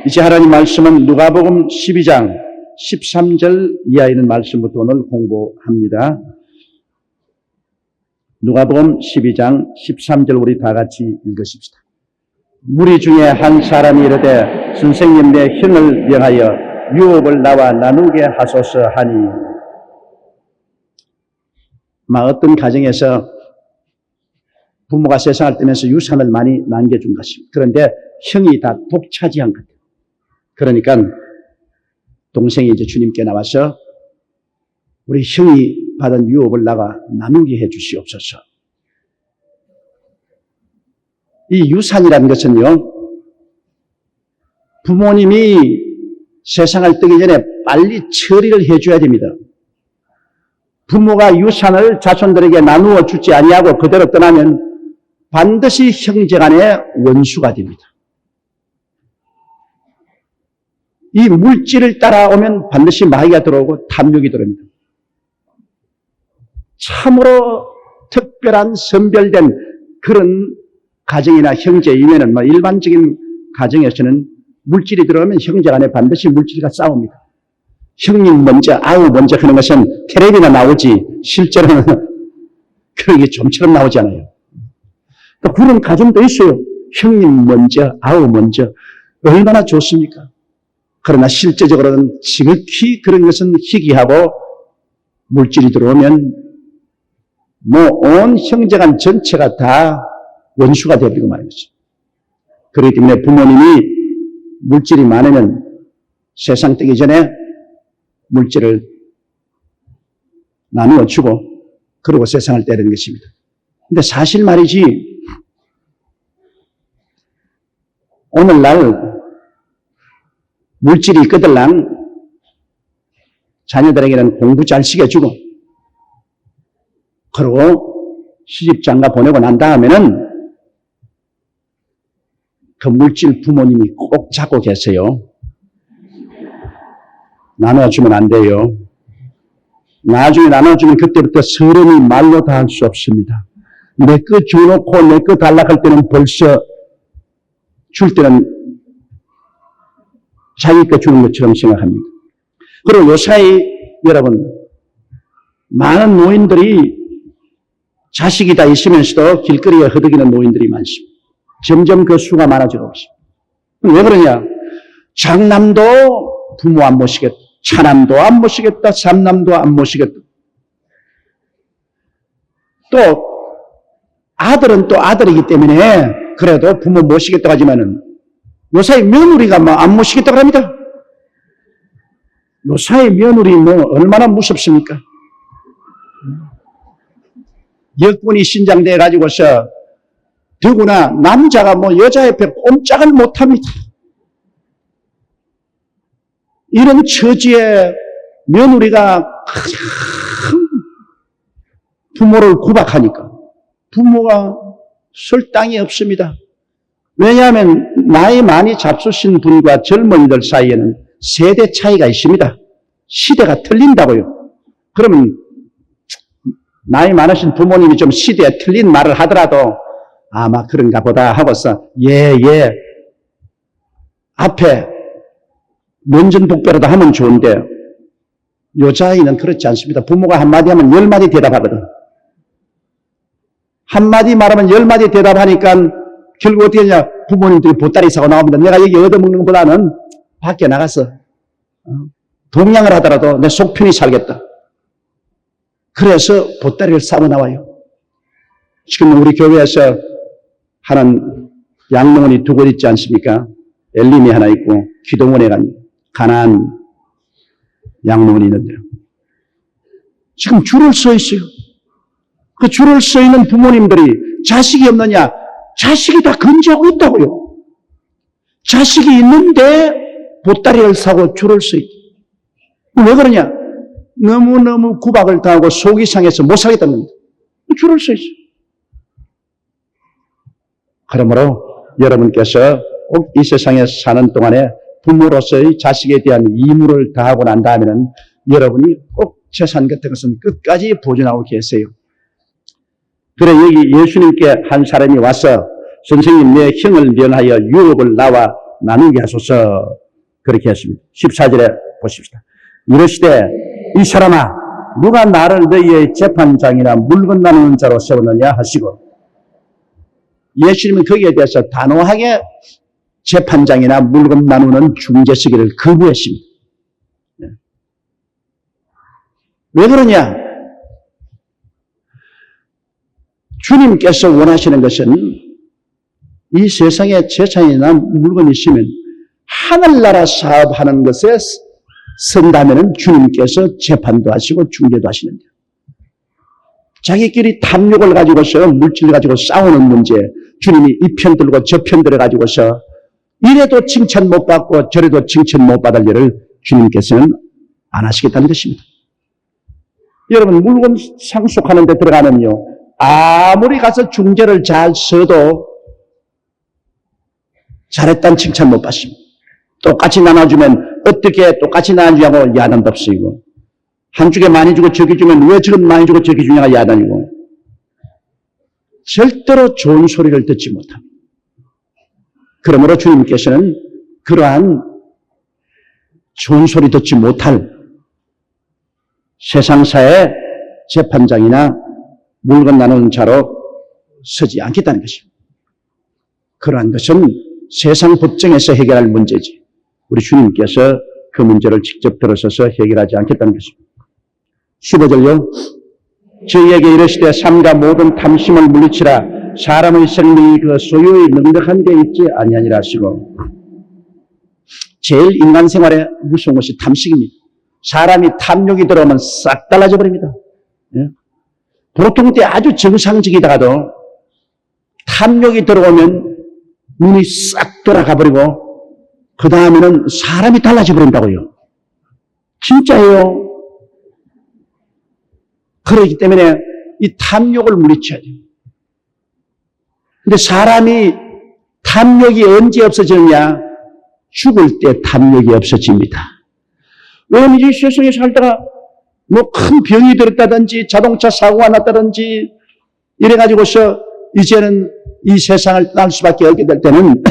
이제 하나님 말씀은 누가복음 12장 13절 이하에 있는 말씀부터 오늘 공부합니다. 누가복음 12장 13절 우리 다 같이 읽으십시다. 무리 중에 한 사람이 이르되 선생님 내 형을 명하여 유업을 나와 나누게 하소서 하니, 어떤 가정에서 부모가 세상을 떠나면서 유산을 많이 남겨준 것입니다. 그런데 형이 다 독차지한 것 같아요. 그러니까 동생이 이제 주님께 나와서 우리 형이 받은 유업을 나가 나누게 해 주시옵소서. 이 유산이라는 것은요, 부모님이 세상을 뜨기 전에 빨리 처리를 해줘야 됩니다. 부모가 유산을 자손들에게 나누어 주지 아니하고 그대로 떠나면 반드시 형제간의 원수가 됩니다. 이 물질을 따라오면 반드시 마귀가 들어오고 탐욕이 들어옵니다. 참으로 특별한 선별된 그런 가정이나 형제이면은 일반적인 가정에서는 물질이 들어오면 형제간에 반드시 물질과 싸웁니다. 형님 먼저, 아우 먼저 하는 것은 텔레비나 나오지 실제로는 그런 게 좀처럼 나오지 않아요. 또 그런 가정도 있어요. 형님 먼저, 아우 먼저. 얼마나 좋습니까? 그러나 실제적으로는 지극히 그런 것은 희귀하고 물질이 들어오면 온 형제간 전체가 다 원수가 되어버리고 말인 거죠. 그렇기 때문에 부모님이 물질이 많으면 세상 뜨기 전에 물질을 나누어 주고 그러고 세상을 떼는 것입니다. 근데 사실 말이지, 오늘날 물질이 있거들랑 자녀들에게는 공부 잘 시켜주고 그리고 시집장가 보내고 난 다음에는 그 물질 부모님이 꼭 잡고 계세요. 나눠주면 안 돼요. 나중에 나눠주면 그때부터 서름이 말로 다 할 수 없습니다. 내 거 줘놓고 내 거 달라고 할 때는 벌써 줄 때는 자기 거 주는 것처럼 생각합니다. 그리고 요사이 여러분, 많은 노인들이 자식이 다 있으면서도 길거리에 허덕이는 노인들이 많습니다. 점점 그 수가 많아지고 있습니다. 왜 그러냐? 장남도 부모 안 모시겠다. 차남도 안 모시겠다. 삼남도 안 모시겠다. 또 아들은 또 아들이기 때문에 그래도 부모 모시겠다고 하지만은 요사이 며느리가 안 모시겠다고 합니다. 요사이 며느리 얼마나 무섭습니까? 여권이 신장돼 가지고서 더구나 남자가 여자 옆에 꼼짝을 못합니다. 이런 처지에 며느리가 부모를 구박하니까 부모가 쓸 땅이 없습니다. 왜냐하면 나이 많이 잡수신 분과 젊은이들 사이에는 세대 차이가 있습니다. 시대가 틀린다고요. 그러면 나이 많으신 부모님이 좀 시대에 틀린 말을 하더라도 아마 그런가 보다 하고서 예 앞에 면전복배라도 하면 좋은데 여자아이는 그렇지 않습니다. 부모가 한마디 하면 10마디 대답하거든. 한마디 말하면 10마디 대답하니까 결국 어떻게 하냐, 부모님들이 보따리 사고 나옵니다. 내가 여기 얻어먹는 것보다는 밖에 나가서 동양을 하더라도 내 속 편히 살겠다. 그래서 보따리를 사고 나와요. 지금 우리 교회에서 하는 양농원이 2곳 있지 않습니까? 엘림이 하나 있고 기동원에 간 가나안 양농원이 있는데요. 지금 줄을 서 있어요. 그 줄을 서 있는 부모님들이 자식이 없느냐? 자식이 다 건재하고 있다고요. 자식이 있는데 보따리를 사고 줄을 서 있다. 왜 그러냐? 너무너무 구박을 당하고 속이 상해서 못 살겠다는 겁니다. 줄을 서 있어요. 그러므로 여러분께서 꼭 이 세상에 사는 동안에 부모로서의 자식에 대한義務를 다하고 난 다음에는 여러분이 꼭 재산 같은 것은 끝까지 보존하고 계세요. 그래 여기 예수님께 한 사람이 와서 선생님 내 형을 면하여 유업을 나와 나누게 하소서. 그렇게 했습니다. 14절에 보십시다. 이르시되 이 사람아 누가 나를 너희의 재판장이나 물건 나누는 자로 세웠느냐 하시고, 예수님은 거기에 대해서 단호하게 재판장이나 물건 나누는 중재서기를 거부했습니다. 왜 그러냐? 주님께서 원하시는 것은 이 세상에 재산이나 물건이 있으면 하늘나라 사업하는 것에 선다면 주님께서 재판도 하시고 중재도 하시는데, 자기끼리 탐욕을 가지고서 물질을 가지고 싸우는 문제, 주님이 이 편 들고 저 편 들어 가지고서 이래도 칭찬 못 받고 저래도 칭찬 못 받을 일을 주님께서는 안 하시겠다는 것입니다. 여러분, 물건 상속하는 데 들어가면요, 아무리 가서 중재를 잘 써도 잘했다는 칭찬 못 받습니다. 똑같이 나눠주면 어떻게 똑같이 나눠주냐고 야단도 쓰이고, 한쪽에 많이 주고 저기 주면 왜 저건 많이 주고 저기 주냐가 야단이고, 절대로 좋은 소리를 듣지 못합니다. 그러므로 주님께서는 그러한 좋은 소리 듣지 못할 세상사의 재판장이나 물건 나누는 자로 서지 않겠다는 것입니다. 그러한 것은 세상 법정에서 해결할 문제지, 우리 주님께서 그 문제를 직접 들어서서 해결하지 않겠다는 것입니다. 15절요. 저희에게 이르시되 삼가 모든 탐심을 물리치라. 사람의 생명이 그 소유의 넉넉한 데 있지 아니하니라 하시고, 제일 인간 생활에 무서운 것이 탐식입니다. 사람이 탐욕이 들어오면 싹 달라져 버립니다. 보통 때 아주 정상적이다가도 탐욕이 들어오면 눈이 싹 돌아가 버리고 그 다음에는 사람이 달라져 버린다고요. 진짜예요. 그렇기 때문에 이 탐욕을 물리쳐야 돼요. 근데 사람이 탐욕이 언제 없어지느냐? 죽을 때 탐욕이 없어집니다. 왜냐면 이 세상에 살다가 뭐 큰 병이 들었다든지 자동차 사고가 났다든지 이래가지고서 이제는 이 세상을 떠날 수밖에 없게 될 때는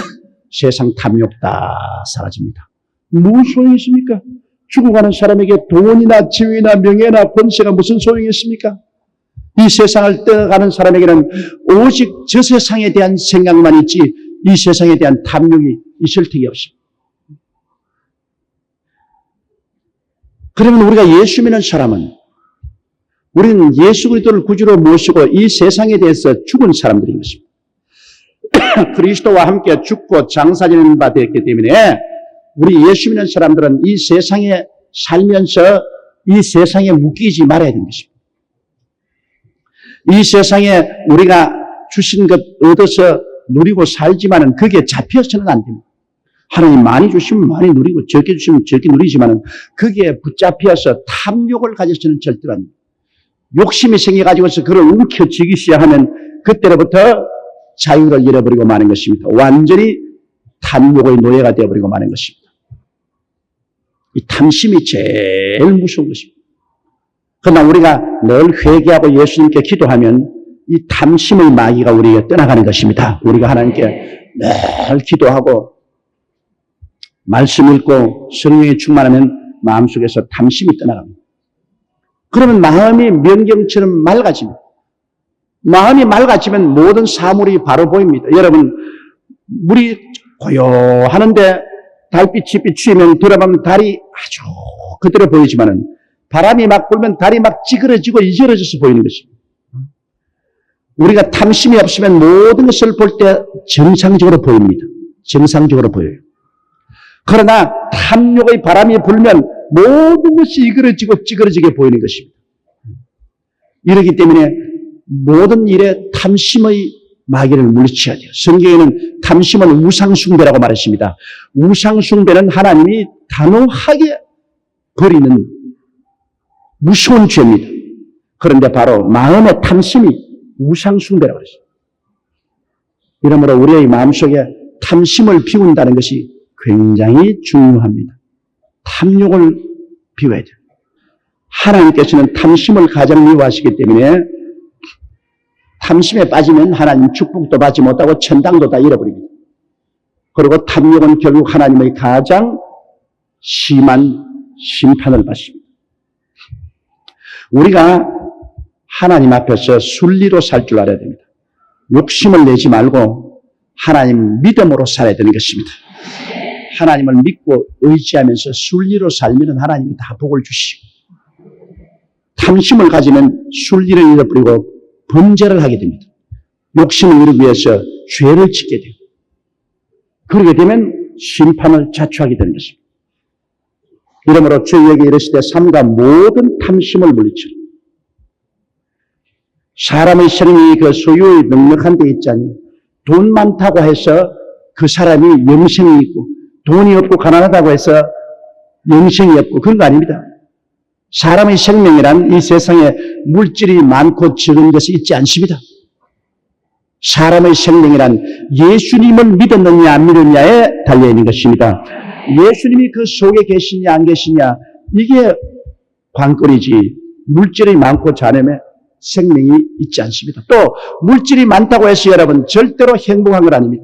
세상 탐욕 다 사라집니다. 무슨 소용이 있습니까? 죽어가는 사람에게 돈이나 지위나 명예나 권세가 무슨 소용이 있습니까? 이 세상을 떠나가는 사람에게는 오직 저 세상에 대한 생각만 있지 이 세상에 대한 탐욕이 있을 턱이 없습니다. 그러면 우리가 예수 믿는 사람은, 우리는 예수 그리스도를 구주로 모시고 이 세상에 대해서 죽은 사람들인 것입니다. 그리스도와 함께 죽고 장사지는 바 되었기 때문에 우리 예수 믿는 사람들은 이 세상에 살면서 이 세상에 묶이지 말아야 되는 것입니다. 이 세상에 우리가 주신 것 얻어서 누리고 살지만은 거기에 잡혀서는 안 됩니다. 하나님 많이 주시면 많이 누리고 적게 주시면 적게 누리지만은 거기에 붙잡혀서 탐욕을 가져서는 절대로 안 됩니다. 욕심이 생겨가지고서 그걸 움켜쥐기 시작하면 그때로부터 자유를 잃어버리고 마는 것입니다. 완전히 탐욕의 노예가 되어버리고 마는 것입니다. 이 탐심이 제일 무서운 것입니다. 그러나 우리가 늘 회개하고 예수님께 기도하면 이 탐심의 마귀가 우리에게 떠나가는 것입니다. 우리가 하나님께 늘 기도하고 말씀 읽고 성령에 충만하면 마음속에서 탐심이 떠나갑니다. 그러면 마음이 명경처럼 맑아집니다. 마음이 맑아지면 모든 사물이 바로 보입니다. 여러분, 물이 고요하는데 달빛이 비추면 돌아보면 달이 아주 그대로 보이지만은 바람이 막 불면 달이 막 찌그러지고 이저러져서 보이는 것입니다. 우리가 탐심이 없으면 모든 것을 볼 때 정상적으로 보입니다. 정상적으로 보여요. 그러나 탐욕의 바람이 불면 모든 것이 이그러지고 찌그러지게 보이는 것입니다. 이러기 때문에 모든 일에 탐심의 마귀를 물리쳐야 돼요. 성경에는 탐심은 우상숭배라고 말했습니다. 우상숭배는 하나님이 단호하게 버리는 무서운 죄입니다. 그런데 바로 마음의 탐심이 우상숭배라고 그랬어요. 이러므로 우리의 마음속에 탐심을 비운다는 것이 굉장히 중요합니다. 탐욕을 비워야 돼요. 하나님께서는 탐심을 가장 미워하시기 때문에 탐심에 빠지면 하나님 축복도 받지 못하고 천당도 다 잃어버립니다. 그리고 탐욕은 결국 하나님의 가장 심한 심판을 받습니다. 우리가 하나님 앞에서 순리로 살 줄 알아야 됩니다. 욕심을 내지 말고 하나님 믿음으로 살아야 되는 것입니다. 하나님을 믿고 의지하면서 순리로 살면 하나님이 다 복을 주시고, 탐심을 가지면 순리를 잃어버리고 범죄를 하게 됩니다. 욕심을 이루기 위해서 죄를 짓게 돼요. 그러게 되면 심판을 자초하게 되는 것입니다. 이러므로 저희에게 이르시되 삼가 모든 탐심을 물리치라. 사람의 생명이 그 소유의 넉넉한 데 있잖아요. 돈 많다고 해서 그 사람이 영생이 있고, 돈이 없고 가난하다고 해서 영생이 없고, 그런 거 아닙니다. 사람의 생명이란 이 세상에 물질이 많고 적은 것이 있지 않습니다. 사람의 생명이란 예수님을 믿었느냐 안 믿었느냐에 달려있는 것입니다. 예수님이 그 속에 계시냐 안 계시냐, 이게 관건이지, 물질이 많고 자녀면 생명이 있지 않습니다. 또 물질이 많다고 해서 여러분 절대로 행복한 건 아닙니다.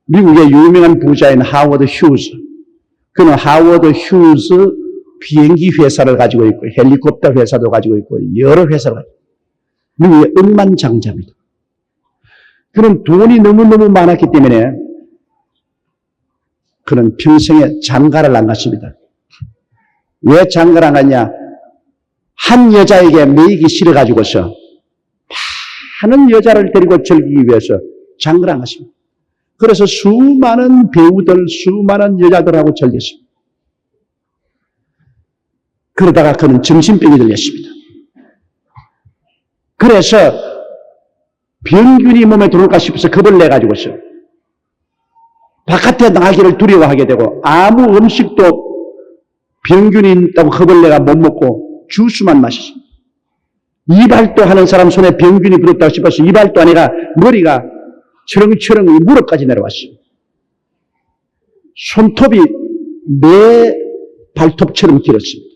미국의 유명한 부자인 하워드 휴즈, 그는 하워드 휴즈 비행기 회사를 가지고 있고 헬리콥터 회사도 가지고 있고 여러 회사를 가지고 있고 미국의 억만장자입니다. 그는 돈이 너무너무 많았기 때문에 그는 평생에 장가를 안 갔습니다. 왜 장가를 안 갔냐? 한 여자에게 매이기 싫어가지고서 많은 여자를 데리고 즐기기 위해서 장가를 안 갔습니다. 그래서 수많은 배우들, 수많은 여자들하고 즐겼습니다. 그러다가 그는 정신병이 들렸습니다. 그래서 병균이 몸에 들어올까 싶어서 겁을 내가지고서 바깥에 나가기를 두려워하게 되고 아무 음식도 병균이 있다고 겁을 내가 못 먹고 주스만 마셨습니다. 이발도 하는 사람 손에 병균이 붙었다고 싶어서 이발도 하니까 머리가 철렁철렁 무릎까지 내려왔습니다. 손톱이 내 발톱처럼 길었습니다.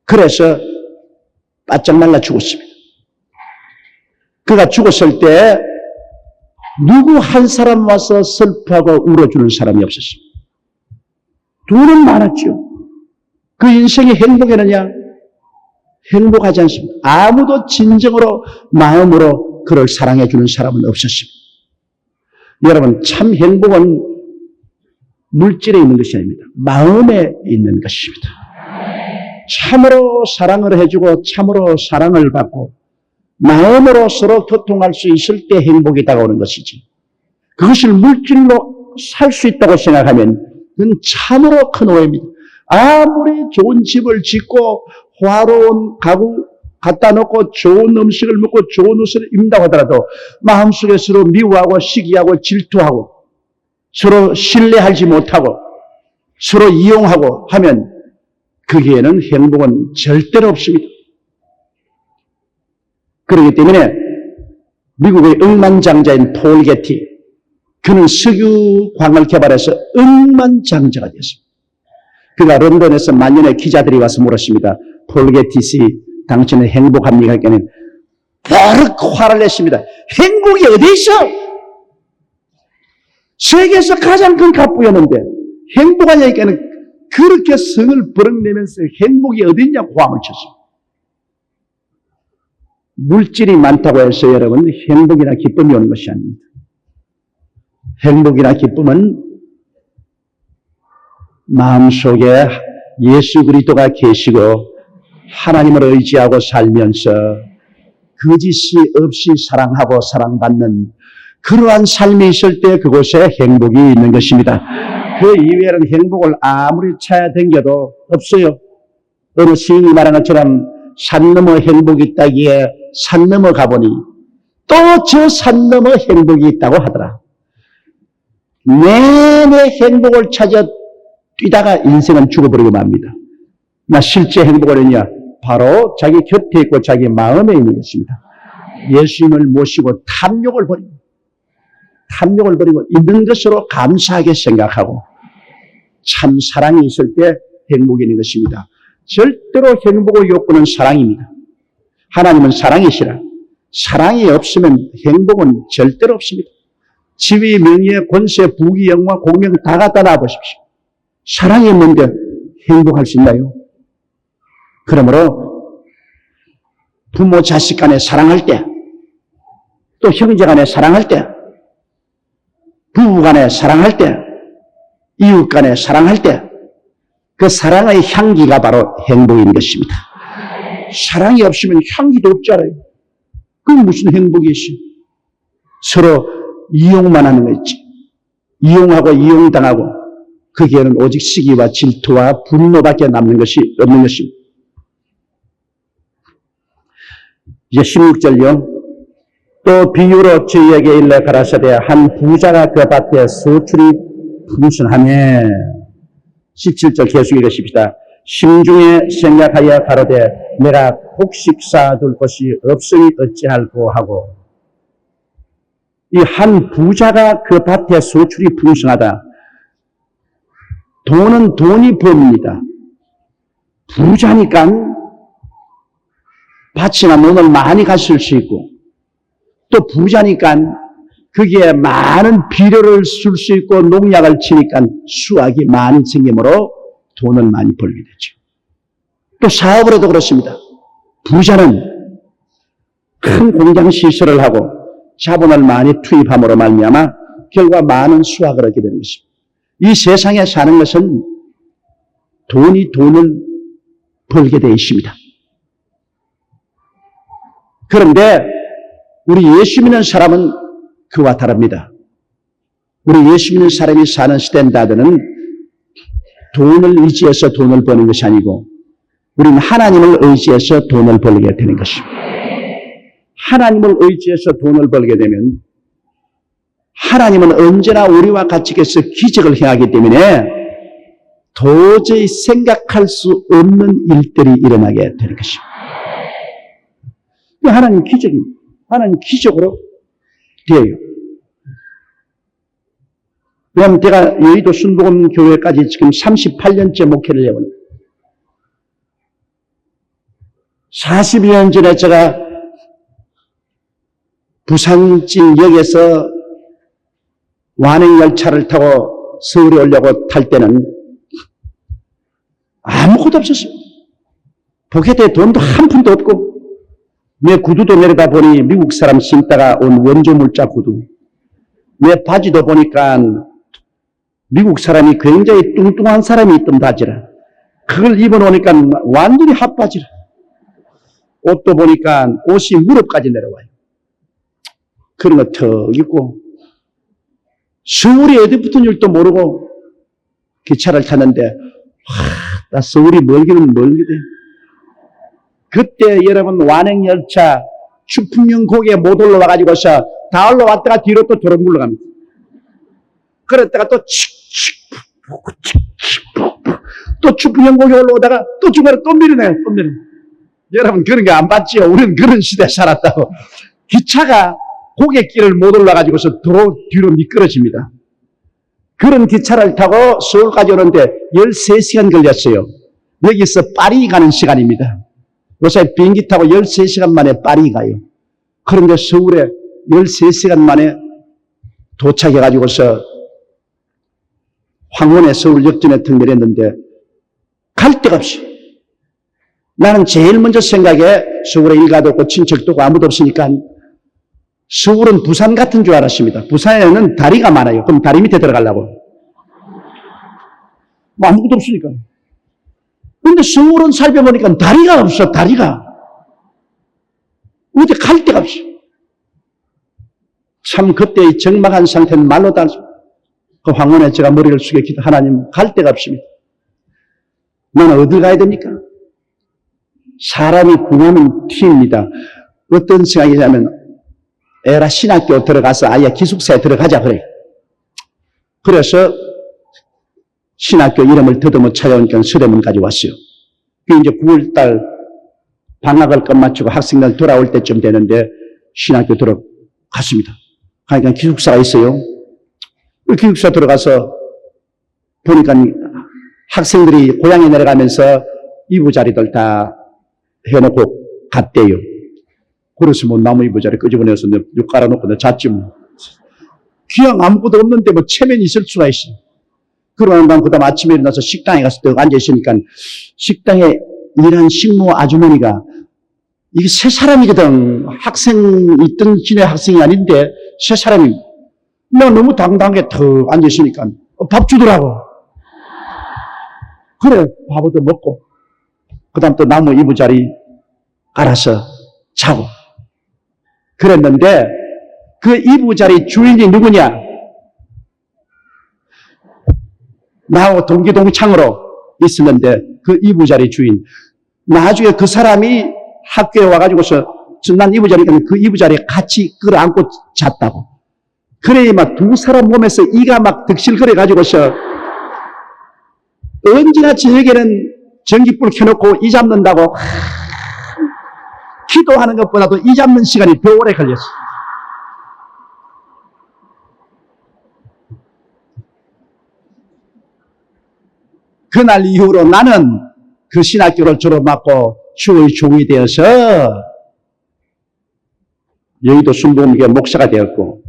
그래서 바짝 말라 죽었습니다. 그가 죽었을 때 누구 한 사람 와서 슬퍼하고 울어주는 사람이 없었습니다. 돈은 많았죠. 그 인생이 행복했느냐? 행복하지 않습니다. 아무도 진정으로 마음으로 그를 사랑해주는 사람은 없었습니다. 여러분, 참 행복은 물질에 있는 것이 아닙니다. 마음에 있는 것입니다. 참으로 사랑을 해주고 참으로 사랑을 받고 마음으로 서로 교통할 수 있을 때 행복이 다가오는 것이지, 그것을 물질로 살 수 있다고 생각하면 그건 참으로 큰 오해입니다. 아무리 좋은 집을 짓고 화로운 가구 갖다 놓고 좋은 음식을 먹고 좋은 옷을 입는다고 하더라도 마음속에 서로 미워하고 시기하고 질투하고 서로 신뢰하지 못하고 서로 이용하고 하면 거기에는 행복은 절대로 없습니다. 그렇기 때문에 미국의 억만장자인 폴 게티, 그는 석유광을 개발해서 억만장자가 되었습니다. 그가 런던에서 만년에 기자들이 와서 물었습니다. 폴 게티 씨, 당신은 행복합니까? 했더니 버럭 화를 냈습니다. 행복이 어디 있어? 세계에서 가장 큰 갑부였는데 행복하냐니까 그렇게 성을 버럭 내면서 행복이 어디 있냐고 고함을 쳤습니다. 물질이 많다고 해서 여러분 행복이나 기쁨이 오는 것이 아닙니다. 행복이나 기쁨은 마음속에 예수 그리스도가 계시고 하나님을 의지하고 살면서 거짓이 없이 사랑하고 사랑받는 그러한 삶이 있을 때 그곳에 행복이 있는 것입니다. 그 이외에는 행복을 아무리 찾아다녀도 없어요. 어느 시인이 말한 것처럼 산 너머 행복이 있다기에 산 넘어 가보니 또 저 산 넘어 행복이 있다고 하더라. 내내 행복을 찾아 뛰다가 인생은 죽어버리고 맙니다. 나 실제 행복을 했냐? 바로 자기 곁에 있고 자기 마음에 있는 것입니다. 예수님을 모시고 탐욕을 버리고 있는 것으로 감사하게 생각하고 참 사랑이 있을 때 행복이 있는 것입니다. 절대로 행복의 욕구는 사랑입니다. 하나님은 사랑이시라. 사랑이 없으면 행복은 절대로 없습니다. 지위, 명예, 권세, 부귀, 영화, 공명 다 갖다 놔보십시오. 사랑이 없는데 행복할 수 있나요? 그러므로 부모, 자식 간에 사랑할 때, 또 형제 간에 사랑할 때, 부부 간에 사랑할 때, 이웃 간에 사랑할 때, 그 사랑의 향기가 바로 행복인 것입니다. 사랑이 없으면 향기도 없잖아요. 그게 무슨 행복이시오? 서로 이용만 하는 거 있지. 이용하고 이용당하고 거기에는 오직 시기와 질투와 분노밖에 남는 것이 없는 것입니다. 이제 16절요. 또 비유로 저희에게 일러 가라사대 한 부자가 그 밭에 소출이 풍성하매 17절 계속 읽으십시다. 심중에 생각하여 가로되 내가 곡식 쌓아둘 곳이 없으니 어찌할꼬 하고 이 한 부자가 그 밭에 소출이 풍성하다. 돈은 돈이 법입니다. 부자니까 밭이나 논을 많이 갔을 수 있고 또 부자니까 거기에 많은 비료를 쓸 수 있고 농약을 치니까 수확이 많이 생기므로 돈을 많이 벌게 되죠. 또 사업으로도 그렇습니다. 부자는 큰 공장 시설을 하고 자본을 많이 투입함으로 말미암아 결과 많은 수확을 얻게 되는 것입니다. 이 세상에 사는 것은 돈이 돈을 벌게 되어 있습니다. 그런데 우리 예수 믿는 사람은 그와 다릅니다. 우리 예수 믿는 사람이 사는 스탠다드는 돈을 의지해서 돈을 버는 것이 아니고 우리는 하나님을 의지해서 돈을 벌게 되는 것입니다. 하나님을 의지해서 돈을 벌게 되면 하나님은 언제나 우리와 같이 계셔 기적을 행하기 때문에 도저히 생각할 수 없는 일들이 일어나게 되는 것입니다. 하나님 기적입니다. 하나님 기적으로 되어요. 왜냐하면 제가 여의도 순복음 교회까지 지금 38년째 목회를 해오는 40년 전에 제가 부산진역에서 완행열차를 타고 서울에 오려고 탈 때는 아무것도 없었습니다. 포켓에 돈도 한 푼도 없고 내 구두도 내려다 보니 미국 사람 신다가 온 원조 물자 구두, 내 바지도 보니까 미국 사람이 굉장히 뚱뚱한 사람이 입던 바지라. 그걸 입어놓으니까 완전히 핫바지라. 옷도 보니까 옷이 무릎까지 내려와요. 그런 거 턱 입고 서울이 어디 붙은 줄도 모르고 기차를 탔는데 나 서울이 멀기는 멀기대. 그때 여러분 완행열차 추풍령곡에 못 올라와가지고서 다 올라왔다가 뒤로 또 도로 물러갑니다. 그랬다가 또 또 추풍령곡에 올라오다가 또 중간에 또 밀어내요. 또 밀어내요. 여러분 그런 거 안 봤지요? 우리는 그런 시대에 살았다고. 기차가 고갯길을 못 올라가지고서 도로 뒤로 미끄러집니다. 그런 기차를 타고 서울까지 오는데 13시간 걸렸어요. 여기서 파리 가는 시간입니다. 요새 비행기 타고 13시간 만에 파리 가요. 그런데 서울에 13시간 만에 도착해가지고서 황혼의 서울 역전에 등멸했는데 갈 데가 없이 나는 제일 먼저 생각해 서울에 일가도 없고 친척도 없고 아무도 없으니까 서울은 부산 같은 줄 알았습니다. 부산에는 다리가 많아요. 그럼 다리 밑에 들어가려고. 뭐 아무것도 없으니까. 근데 서울은 살펴보니까 다리가 없어, 다리가. 어디 갈 데가 없어. 참 그때의 적막한 상태는 말로 다 그 황혼에 제가 머리를 숙여 기도 하나님 갈 데가 없습니다. 나는 어딜 가야 됩니까? 사람이 궁하면 튀입니다. 어떤 생각이냐면 에라 신학교 들어가서 아예 기숙사에 들어가자 그래. 그래서 신학교 이름을 더듬어 찾아오니까 서대문까지 왔어요. 그 이제 9월달 방학을 끝마치고 학생들 돌아올 때쯤 되는데 신학교 들어갔습니다. 그러니까 기숙사가 있어요. 그 기숙사 들어가서 보니까 학생들이 고향에 내려가면서 이부자리들 다 해놓고 갔대요. 그래서 뭐 나무 이부자리 끄집어내서 육 깔아놓고 내 잤지 뭐. 그냥 아무것도 없는데 뭐 체면이 있을 수가 있어. 그러고 난 그다음 아침에 일어나서 식당에 가서 또 앉아있으니까 식당에 일하는 식모 아주머니가 이게 새 사람이거든. 학생 있던 진의 학생이 아닌데 새 사람이. 내가 너무 당당하게 턱 앉아있으니까 밥 주더라고. 그래 밥도 먹고 그다음 또 나무 이부자리 깔아서 자고 그랬는데 그 이부자리 주인이 누구냐? 나하고 동기동창으로 있었는데 그 이부자리 주인. 나중에 그 사람이 학교에 와가지고서 난 이부자리니까 그 이부자리에 같이 끌어안고 잤다고. 그래 막 두 사람 몸에서 이가 막 득실거려가지고서 언제나 저녁에는 전기불 켜놓고 이 잡는다고 기도하는 것보다도 이 잡는 시간이 더 오래 걸렸어. 그날 이후로 나는 그 신학교를 졸업하고 주의 종이 되어서 여의도 순복음교회 목사가 되었고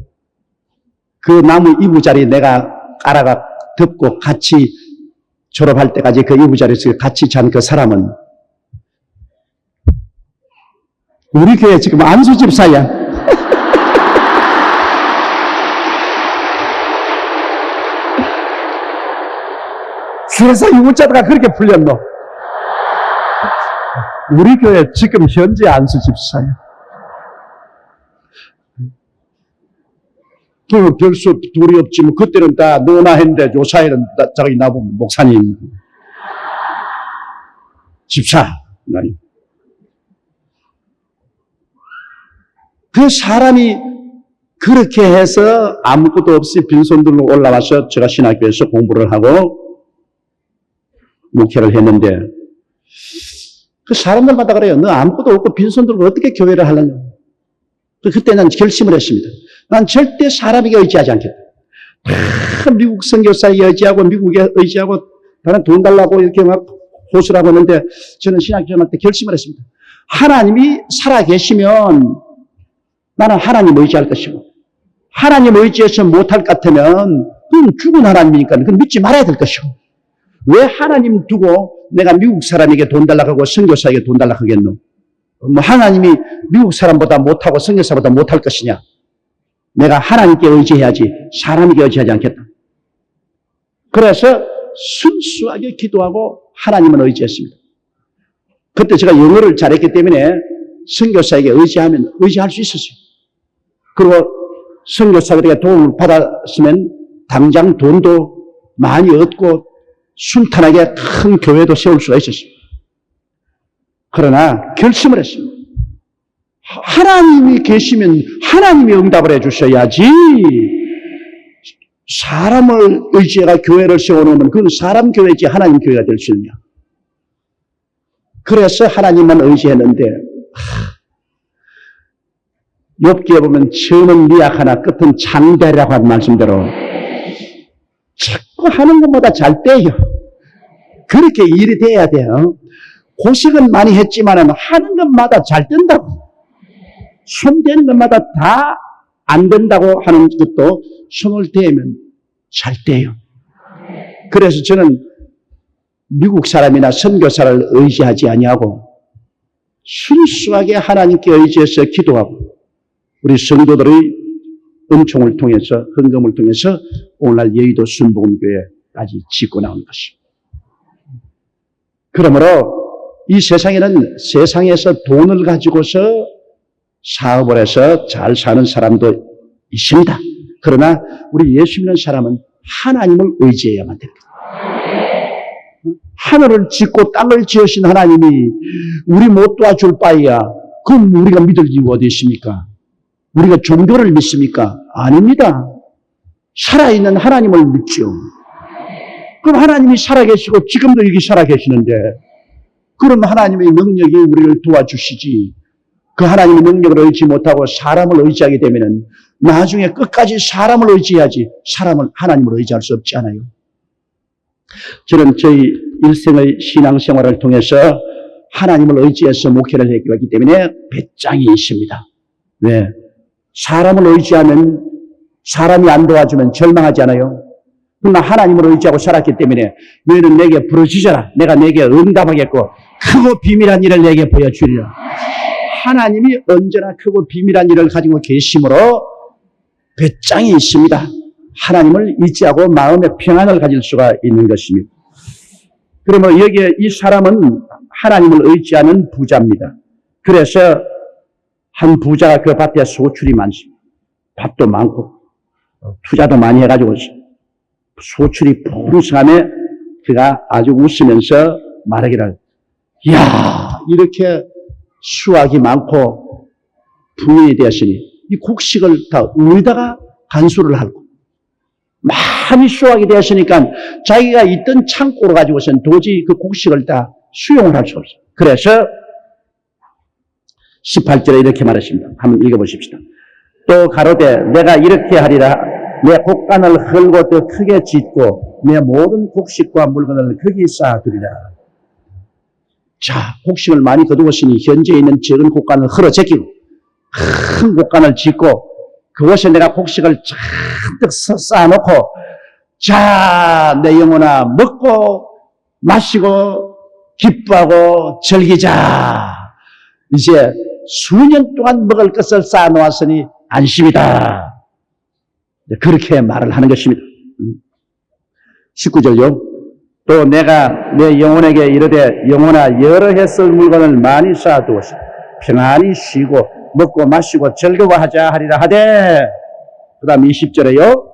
그 나무 이부자리 내가 깔아가 덮고 같이 졸업할 때까지 그 이부자리에서 같이 잔 그 사람은 우리 교회 지금 안수 집사야. 세상이 어쩌다가 그렇게 풀렸노? 우리 교회 지금 현재 안수 집사야. 별수 둘이 없지 뭐 그때는 다 너나 했는데 요사이는 자기 나보면 목사님 집사. 그 사람이 그렇게 해서 아무것도 없이 빈손들로 올라와서 제가 신학교에서 공부를 하고 목회를 했는데 그 사람들마다 그래요. 너 아무것도 없고 빈손들로 어떻게 교회를 하려냐. 그때 난 결심을 했습니다. 난 절대 사람에게 의지하지 않겠다. 미국 선교사에게 의지하고 미국에 의지하고 다른 돈 달라고 이렇게 막 호소하고 있는데 저는 신학교한테 결심을 했습니다. 하나님이 살아계시면 나는 하나님 의지할 것이고 하나님 의지해서 못할 것 같으면 그건 죽은 하나님이니까 그건 믿지 말아야 될 것이고 왜 하나님 두고 내가 미국 사람에게 돈 달라고 하고 선교사에게 돈 달라고 하겠노? 뭐 하나님이 미국 사람보다 못하고 선교사보다 못할 것이냐? 내가 하나님께 의지해야지 사람에게 의지하지 않겠다. 그래서 순수하게 기도하고 하나님을 의지했습니다. 그때 제가 영어를 잘했기 때문에 선교사에게 의지할 수 있었어요. 그리고 선교사들에게 도움을 받았으면 당장 돈도 많이 얻고 순탄하게 큰 교회도 세울 수가 있었어요. 그러나 결심을 했습니다. 하나님이 계시면 하나님이 응답을 해주셔야지 사람을 의지해가 교회를 세워놓으면 그건 사람 교회지 하나님 교회가 될 수 있냐. 그래서 하나님만 의지했는데 욥기에 보면 처음은 미약하나 끝은 장대라고 한 말씀대로 자꾸 하는 것보다 잘 돼요. 그렇게 일이 돼야 돼요. 고생은 많이 했지만 하는 것마다 잘 된다고. 손대는 것마다 다 안 된다고 하는 것도 손을 대면 잘 돼요. 그래서 저는 미국 사람이나 선교사를 의지하지 아니하고 순수하게 하나님께 의지해서 기도하고 우리 성도들의 은총을 통해서 헌금을 통해서 오늘날 여의도 순복음교회까지 짓고 나온 것입니다. 그러므로 이 세상에는 세상에서 돈을 가지고서 사업을 해서 잘 사는 사람도 있습니다. 그러나 우리 예수 믿는 사람은 하나님을 의지해야만 됩니다. 하늘을 짓고 땅을 지으신 하나님이 우리 못 도와줄 바에야 그럼 우리가 믿을 이유가 어디 있습니까? 우리가 종교를 믿습니까? 아닙니다. 살아있는 하나님을 믿죠. 그럼 하나님이 살아계시고 지금도 여기 살아계시는데 그럼 하나님의 능력이 우리를 도와주시지. 그 하나님의 능력을 의지 못하고 사람을 의지하게 되면 나중에 끝까지 사람을 의지해야지 하나님을 의지할 수 없지 않아요. 저는 저희 일생의 신앙생활을 통해서 하나님을 의지해서 목회를 했기 때문에 배짱이 있습니다. 왜? 사람을 의지하면 사람이 안 도와주면 절망하지 않아요? 그러나 하나님을 의지하고 살았기 때문에 너희는 내게 부르짖어라. 내가 내게 응답하겠고 크고 비밀한 일을 내게 보여주리라. 하나님이 언제나 크고 비밀한 일을 가지고 계심으로 배짱이 있습니다. 하나님을 의지하고 마음의 평안을 가질 수가 있는 것입니다. 그러면 여기에 이 사람은 하나님을 의지하는 부자입니다. 그래서 한 부자가 그 밭에 소출이 많습니다. 밭도 많고 투자도 많이 해가지고 소출이 풍성함에 그가 아주 웃으면서 말하기를 이야 이렇게 수확이 많고 부인이 되었으니 이 곡식을 다 어디다가 간수를 하고 많이 수확이 되었으니까 자기가 있던 창고로 가지고선 도저히 그 곡식을 다 수용을 할 수 없어요. 그래서 18절에 이렇게 말했습니다. 한번 읽어보십시다. 또 가로되 내가 이렇게 하리라. 내 곡간을 헐고 더 크게 짓고 내 모든 곡식과 물건을 거기 쌓아두리라. 자, 곡식을 많이 거두었으니 현재 있는 적은 곡간을 헐어 제끼고 큰 곡간을 짓고 그것에 내가 곡식을 잔뜩 쌓아놓고 자, 내 영혼아 먹고 마시고 기뻐하고 즐기자. 이제 수년 동안 먹을 것을 쌓아놓았으니 안심이다. 그렇게 말을 하는 것입니다. 19절요. 또 내가 내 영혼에게 이르되 영혼아 여러 해 쓸 물건을 많이 쌓아두었어 평안히 쉬고 먹고 마시고 즐거워하자 하리라 하되 그 다음 20절에요.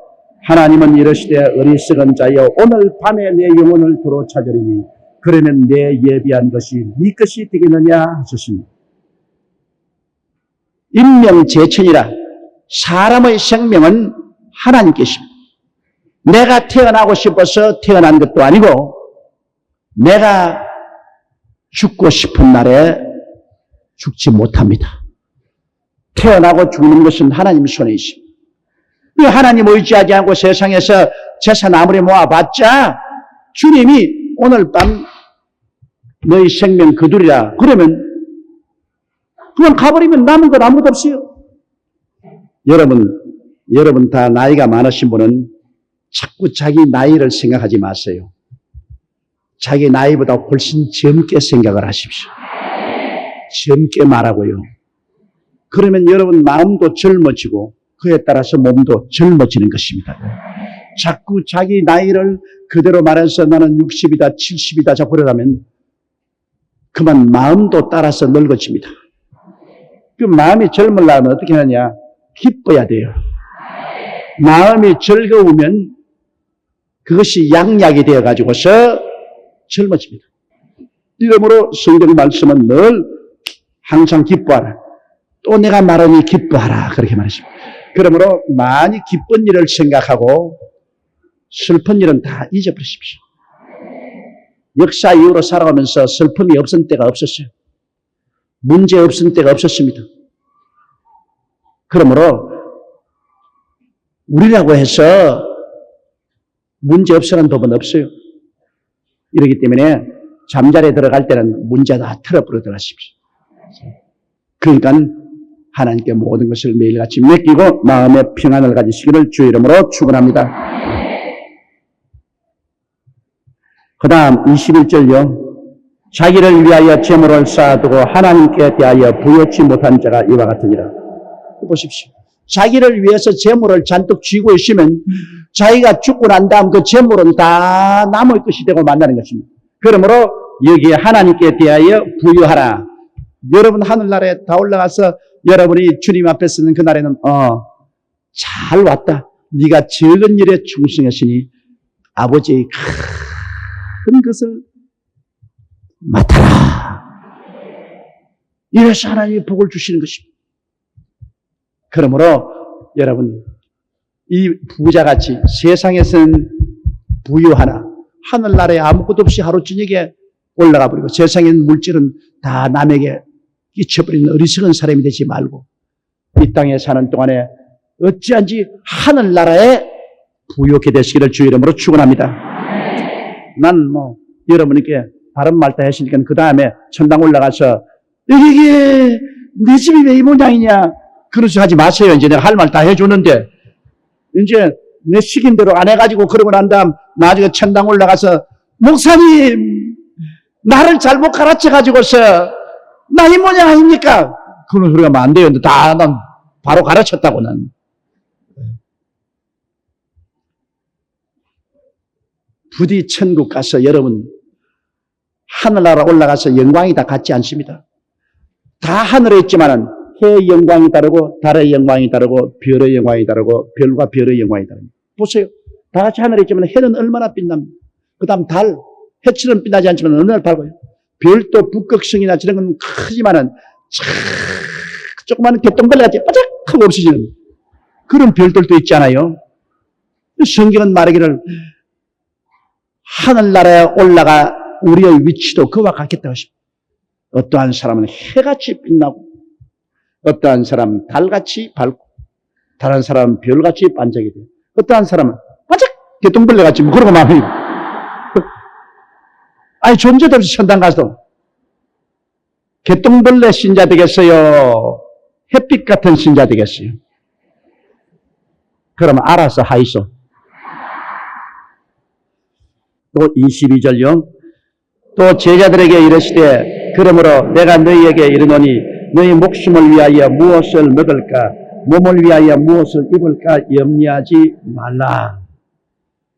하나님은 이르시되 어리석은 자여 오늘 밤에 내 영혼을 도로 찾으리니 그러면 내 예비한 것이 네 것이 되겠느냐 하셨습니다. 인명재천이라 사람의 생명은 하나님께십니다. 내가 태어나고 싶어서 태어난 것도 아니고 내가 죽고 싶은 날에 죽지 못합니다. 태어나고 죽는 것은 하나님 손에 있습니다. 하나님 의지하지 않고 세상에서 재산 아무리 모아봤자 주님이 오늘 밤 너희 생명 거두리라 그러면 그냥 가버리면 남은 건 아무것도 없어요. 여러분 다 나이가 많으신 분은 자꾸 자기 나이를 생각하지 마세요. 자기 나이보다 훨씬 젊게 생각을 하십시오. 젊게 말하고요. 그러면 여러분 마음도 젊어지고 그에 따라서 몸도 젊어지는 것입니다. 자꾸 자기 나이를 그대로 말해서 나는 60이다 70이다 자꾸 그러다면 그만 마음도 따라서 늙어집니다. 그 마음이 젊으려면 어떻게 하느냐? 기뻐야 돼요. 마음이 즐거우면 그것이 양약이 되어가지고서 젊어집니다. 이러므로 성경 말씀은 늘 항상 기뻐하라. 또 내가 말하니 기뻐하라. 그렇게 말했습니다. 그러므로 많이 기쁜 일을 생각하고 슬픈 일은 다 잊어버리십시오. 역사 이후로 살아가면서 슬픔이 없은 때가 없었어요. 문제 없은 때가 없었습니다. 그러므로 우리라고 해서 문제 없으라는 법은 없어요. 이러기 때문에 잠자리에 들어갈 때는 문제 다 틀어버려 들어가십시오. 그러니까 하나님께 모든 것을 매일같이 맡기고 마음의 평안을 가지시기를 주의 이름으로 축원합니다. 그 다음 21절요. 자기를 위하여 재물을 쌓아두고 하나님께 대하여 부여치 못한 자가 이와 같으니라. 보십시오. 자기를 위해서 재물을 잔뜩 쥐고 있으면 자기가 죽고 난 다음 그 재물은 다 남의 것이 되고 만나는 것입니다. 그러므로 여기에 하나님께 대하여 부여하라. 여러분 하늘나라에 다 올라가서 여러분이 주님 앞에 서는 그날에는 잘 왔다. 네가 적은 일에 충성했으니 아버지의 큰 것을 맡아라. 이래서 하나님이 복을 주시는 것입니다. 그러므로 여러분 이 부자같이 세상에서는 부유하나 하늘나라에 아무것도 없이 하루 저녁에 올라가 버리고 세상의 물질은 다 남에게 끼쳐버리는 어리석은 사람이 되지 말고 이 땅에 사는 동안에 어찌한지 하늘나라에 부유하게 되시기를 주의 이름으로 축원합니다. 난 여러분에게 바른 말 다 했으니까 그 다음에 천당 올라가서 이게 내 집이 왜 이 모양이냐 그런 소리 하지 마세요. 이제 내가 할 말 다 해주는데 이제 내 시킨 대로 안 해가지고 그러고 난 다음 나중에 천당 올라가서 목사님 나를 잘못 가르쳐가지고서 나 이 모양 아닙니까? 그런 소리가 하면 안 돼요. 다 난 바로 가르쳤다고 난. 부디 천국 가서 여러분 하늘나라 올라가서 영광이 다 같지 않습니다. 다 하늘에 있지만은 해의 영광이 다르고 달의 영광이 다르고 별의 영광이 다르고 별과 별의 영광이 다릅니다. 보세요. 다 같이 하늘에 있지만 해는 얼마나 빛납니다. 그 다음 달, 해처럼 빛나지 않지만 어느 날 밝아요. 별도 북극성이나 저런 건 크지만은 조그마한 개똥벌레같이 바짝하고 없어지는 그런 별들도 있잖아요. 성경은 말하기를 하늘나라에 올라가 우리의 위치도 그와 같겠다고 하십니다. 어떠한 사람은 해같이 빛나고 어떠한 사람은 달같이 밝고 다른 사람은 별같이 반짝이 돼요. 어떠한 사람은 바짝 개똥벌레같이 뭐 그러고 마음이 아니 존재도 없이 천당 가서도 개똥벌레 신자 되겠어요? 햇빛 같은 신자 되겠어요? 그러면 알아서 하이소. 또 22절요. 또 제자들에게 이르시되 그러므로 내가 너희에게 이르노니 너희 목숨을 위하여 무엇을 먹을까 몸을 위하여 무엇을 입을까 염려하지 말라.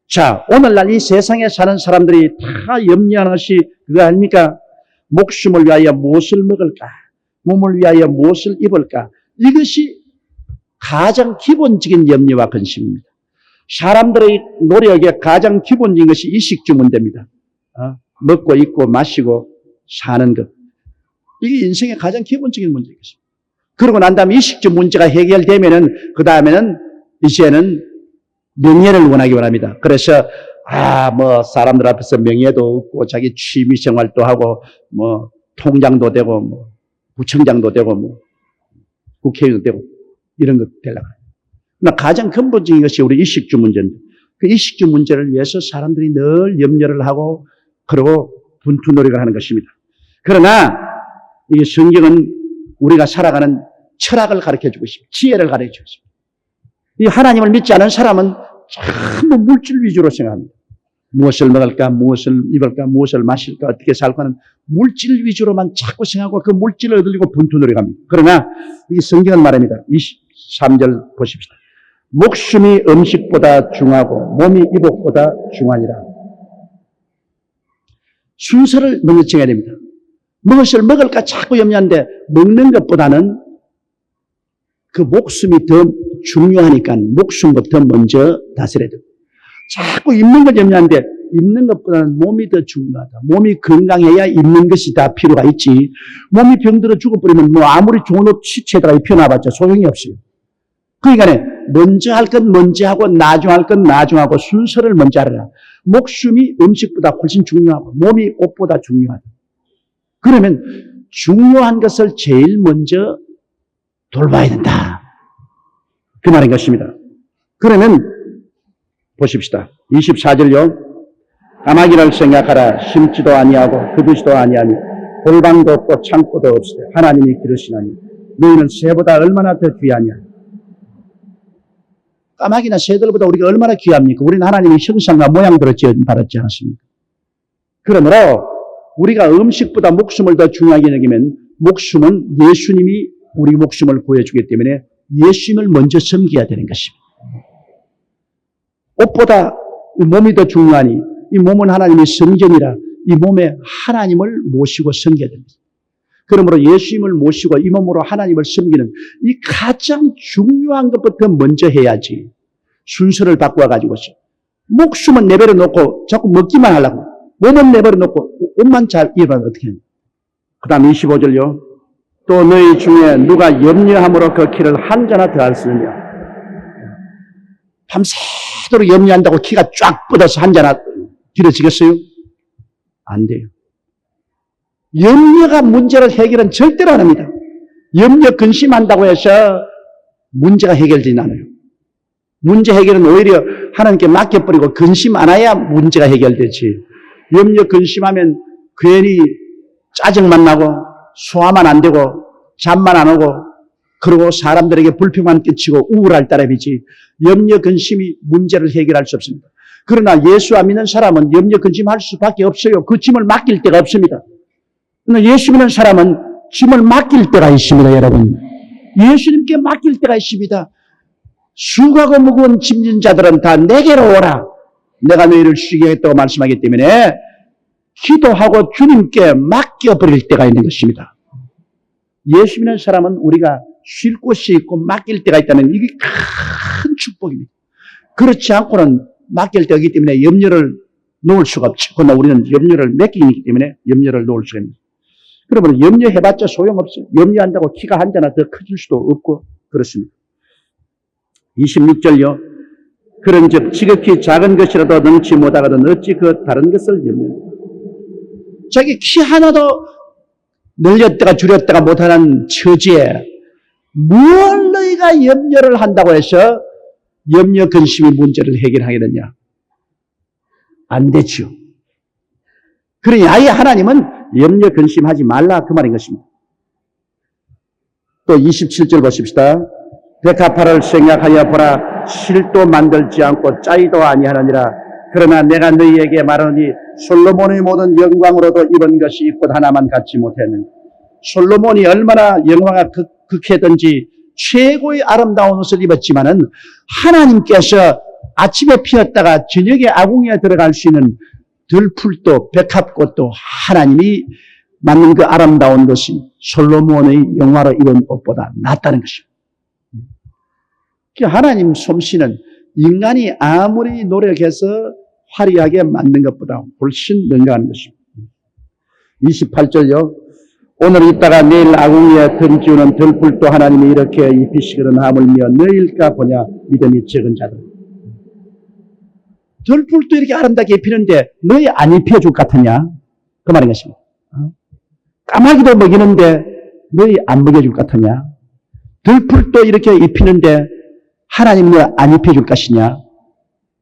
자, 오늘날 이 세상에 사는 사람들이 다 염려하는 것이 그거 아닙니까? 목숨을 위하여 무엇을 먹을까 몸을 위하여 무엇을 입을까 이것이 가장 기본적인 염려와 근심입니다. 사람들의 노력에 가장 기본적인 것이 이식주 문제입니다. 먹고 입고 마시고 사는 것. 이게 인생의 가장 기본적인 문제겠습니다. 그러고 난 다음에 이식주 문제가 해결되면은 그 다음에는 이제는 명예를 원하기 원합니다. 그래서 뭐 사람들 앞에서 명예도 얻고 자기 취미 생활도 하고 뭐 통장도 되고 뭐 구청장도 되고 뭐 국회의원도 되고 이런 것 되려고 해요. 그러나 가장 근본적인 것이 우리 이식주 문제입니다. 그 이식주 문제를 위해서 사람들이 늘 염려를 하고 그리고 분투 노력을 하는 것입니다. 그러나 이 성경은 우리가 살아가는 철학을 가르쳐주고 있습니다. 지혜를 가르쳐주고 있습니다. 이 하나님을 믿지 않은 사람은 전부 물질 위주로 생각합니다. 무엇을 먹을까, 무엇을 입을까, 무엇을 마실까, 어떻게 살까 하는 물질 위주로만 자꾸 생각하고 그 물질을 얻으려고 분투 노력합니다. 그러나 이 성경은 말합니다. 23절 보십시다. 목숨이 음식보다 중하고 몸이 이복보다 중하니라. 순서를 먼저 정해야 됩니다. 무엇을 먹을까 자꾸 염려하는데 먹는 것보다는 그 목숨이 더 중요하니까 목숨부터 먼저 다스려야 됩니다. 자꾸 입는 걸 염려하는데 입는 것보다는 몸이 더 중요하다. 몸이 건강해야 입는 것이 다 필요가 있지. 몸이 병들어 죽어버리면 뭐 아무리 좋은 옷 시체에다가 입혀놔봤자 소용이 없어요. 그러니까 먼저 할 건 먼저 하고 나중 할 건 나중 하고 순서를 먼저 하라. 목숨이 음식보다 훨씬 중요하고 몸이 옷보다 중요하다. 그러면 중요한 것을 제일 먼저 돌봐야 된다. 그 말인 것입니다. 그러면 보십시다. 24절요. 까마귀를 생각하라. 심지도 아니하고 거두지도 아니하니 골방도 없고 창고도 없으되 하나님이 기르시나니 너희는 새보다 얼마나 더 귀하냐. 까마귀나 새들보다 우리가 얼마나 귀합니까? 우리는 하나님의 형상과 모양대로 지어받았지 않았습니까? 그러므로 우리가 음식보다 목숨을 더 중요하게 여기면 목숨은 예수님이 우리 목숨을 구해주기 때문에 예수님을 먼저 섬겨야 되는 것입니다. 옷보다 몸이 더 중요하니 이 몸은 하나님의 성전이라 이 몸에 하나님을 모시고 섬겨야 됩니다. 그러므로 예수님을 모시고 이 몸으로 하나님을 섬기는 이 가장 중요한 것부터 먼저 해야지. 순서를 바꿔가지고서 목숨은 내버려 놓고 자꾸 먹기만 하려고 몸은 내버려 놓고 옷만 잘 입으면 어떻게 해요? 그 다음 25절요. 또 너희 중에 누가 염려함으로 그 키를 한 자나 더할 수 있느냐. 밤새도록 염려한다고 키가 쫙 뻗어서 한 자나 길어지겠어요? 안 돼요. 염려가 문제를 해결은 절대로 안 합니다. 염려 근심한다고 해서 문제가 해결되지 않아요. 문제 해결은 오히려 하나님께 맡겨버리고 근심 안 해야 문제가 해결되지. 염려 근심하면 괜히 짜증만 나고 소화만 안 되고 잠만 안 오고 그리고 사람들에게 불평만 끼치고 우울할 따름이지 염려 근심이 문제를 해결할 수 없습니다. 그러나 예수 안 믿는 사람은 염려 근심할 수밖에 없어요. 그 짐을 맡길 데가 없습니다. 그러나 예수 믿는 사람은 짐을 맡길 때가 있습니다, 여러분. 예수님께 맡길 때가 있습니다. 수고하고 무거운 짐진 자들은 다 내게로 오라. 내가 너희를 쉬게 하겠다고 말씀하기 때문에 기도하고 주님께 맡겨버릴 때가 있는 것입니다. 예수 믿는 사람은 우리가 쉴 곳이 있고 맡길 때가 있다면 이게 큰 축복입니다. 그렇지 않고는 맡길 때이기 때문에 염려를 놓을 수가 없죠. 그러나 우리는 염려를 맡기기 때문에 염려를 놓을 수가 있습니다. 그러면 염려해봤자 소용없어요. 염려한다고 키가 한 자나 더 커질 수도 없고 그렇습니다. 26절요. 그런즉 지극히 작은 것이라도 능치 못하거든 어찌 그 다른 것을 염려하느냐. 자기 키 하나도 늘렸다가 줄였다가 못하는 처지에 뭘 너희가 염려를 한다고 해서 염려 근심의 문제를 해결하겠느냐. 안 되죠. 그러니 아예 하나님은 염려 근심하지 말라 그 말인 것입니다. 또 27절 보십시다. 백합화를 생각하여 보라. 실도 만들지 않고 짜이도 아니하느니라. 그러나 내가 너희에게 말하노니 솔로몬의 모든 영광으로도 입은 것이 곧 하나만 갖지 못했느니. 솔로몬이 얼마나 영화가 극했든지 최고의 아름다운 옷을 입었지만은 하나님께서 아침에 피었다가 저녁에 아궁이에 들어갈 수 있는 들풀도 백합꽃도 하나님이 만든 그 아름다운 것이 솔로몬의 영화로 입은 옷보다 낫다는 것입니다. 하나님 솜씨는 인간이 아무리 노력해서 화려하게 만든 것보다 훨씬 능가하는 것입니다. 28절요. 오늘 있다가 내일 아궁이에 던지우는 들풀도 하나님이 이렇게 입히시거든 하물며 너희일까 보냐 믿음이 적은 자들. 들풀도 이렇게 아름답게 입히는데 너희 안 입혀줄 것 같으냐? 그 말인 것입니다. 까마귀도 먹이는데 너희 안 먹여줄 것 같으냐? 들풀도 이렇게 입히는데 하나님 너 안 입혀줄 것이냐?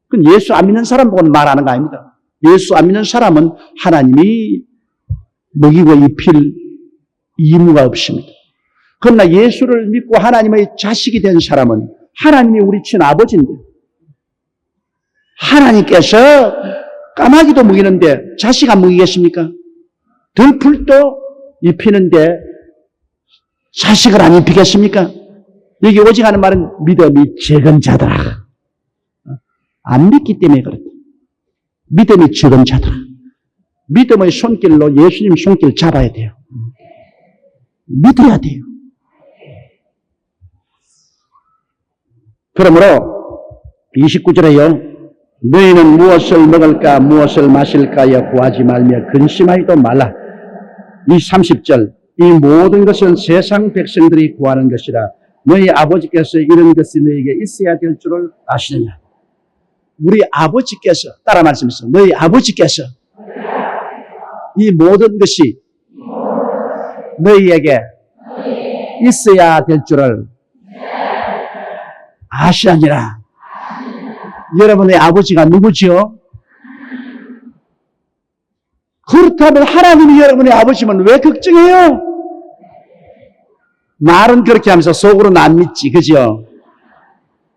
그건 예수 안 믿는 사람 보고 말하는 거 아닙니다. 예수 안 믿는 사람은 하나님이 먹이고 입힐 의무가 없습니다. 그러나 예수를 믿고 하나님의 자식이 된 사람은 하나님이 우리 친 아버지인데 하나님께서 까마귀도 먹이는데 자식 안 먹이겠습니까? 들풀도 입히는데 자식을 안 입히겠습니까? 여기 오직 하는 말은 믿음이 적은 자들아. 안 믿기 때문에 그렇다. 믿음이 적은 자들아. 믿음의 손길로 예수님 손길 잡아야 돼요. 믿어야 돼요. 그러므로 29절에요. 너희는 무엇을 먹을까 무엇을 마실까여 구하지 말며 근심하지도 말라. 이 30절 이 모든 것은 세상 백성들이 구하는 것이라 너희 아버지께서 이런 것이 너희에게 있어야 될 줄을 아시느냐. 우리 아버지께서 따라 말씀하세요. 너희 아버지께서 이 모든 것이 너희에게 있어야 될 줄을 아시느니라. 여러분의 아버지가 누구지요? 그렇다면 하나님이 여러분의 아버지면 왜 걱정해요? 말은 그렇게 하면서 속으로는 안 믿지, 그죠?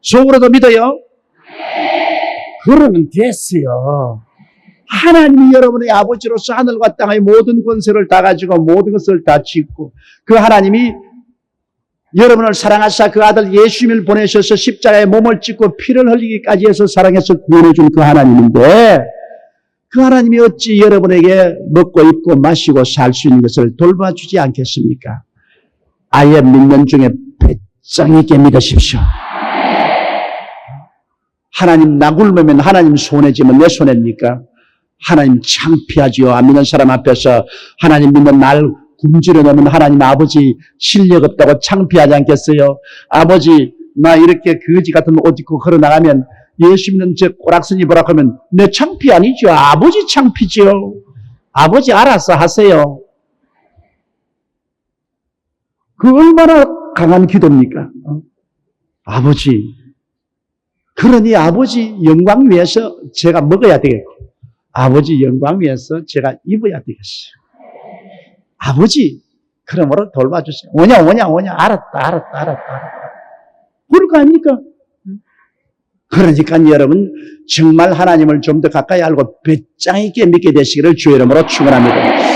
속으로도 믿어요? 그러면 됐어요. 하나님이 여러분의 아버지로서 하늘과 땅의 모든 권세를 다 가지고 모든 것을 다 짓고 그 하나님이 여러분을 사랑하사 그 아들 예수님을 보내셔서 십자가에 몸을 찢고 피를 흘리기까지 해서 사랑해서 구원해 준 그 하나님인데 그 하나님이 어찌 여러분에게 먹고 입고 마시고 살 수 있는 것을 돌봐주지 않겠습니까? 아예 믿는 중에 배짱 있게 믿으십시오. 하나님 나 굶으면 하나님 손해지면 내 손해입니까? 하나님 창피하지요. 안 믿는 사람 앞에서 하나님 믿는 날 굶주려 놓으면 하나님 아버지 실력 없다고 창피하지 않겠어요? 아버지 나 이렇게 거지 같은 옷 입고 걸어나가면 예수 믿는 저 꼬락선 입으라 하면 내 창피 아니죠. 아버지 창피지요. 아버지 알아서 하세요. 그 얼마나 강한 기도입니까? 아버지 그러니 아버지 영광 위해서 제가 먹어야 되겠고 아버지 영광 위해서 제가 입어야 되겠어요. 아버지, 그러므로 돌봐주세요. 오냐. 알았다. 그럴 거 아닙니까? 그러니까 여러분, 정말 하나님을 좀 더 가까이 알고 배짱 있게 믿게 되시기를 주의 이름으로 축원합니다.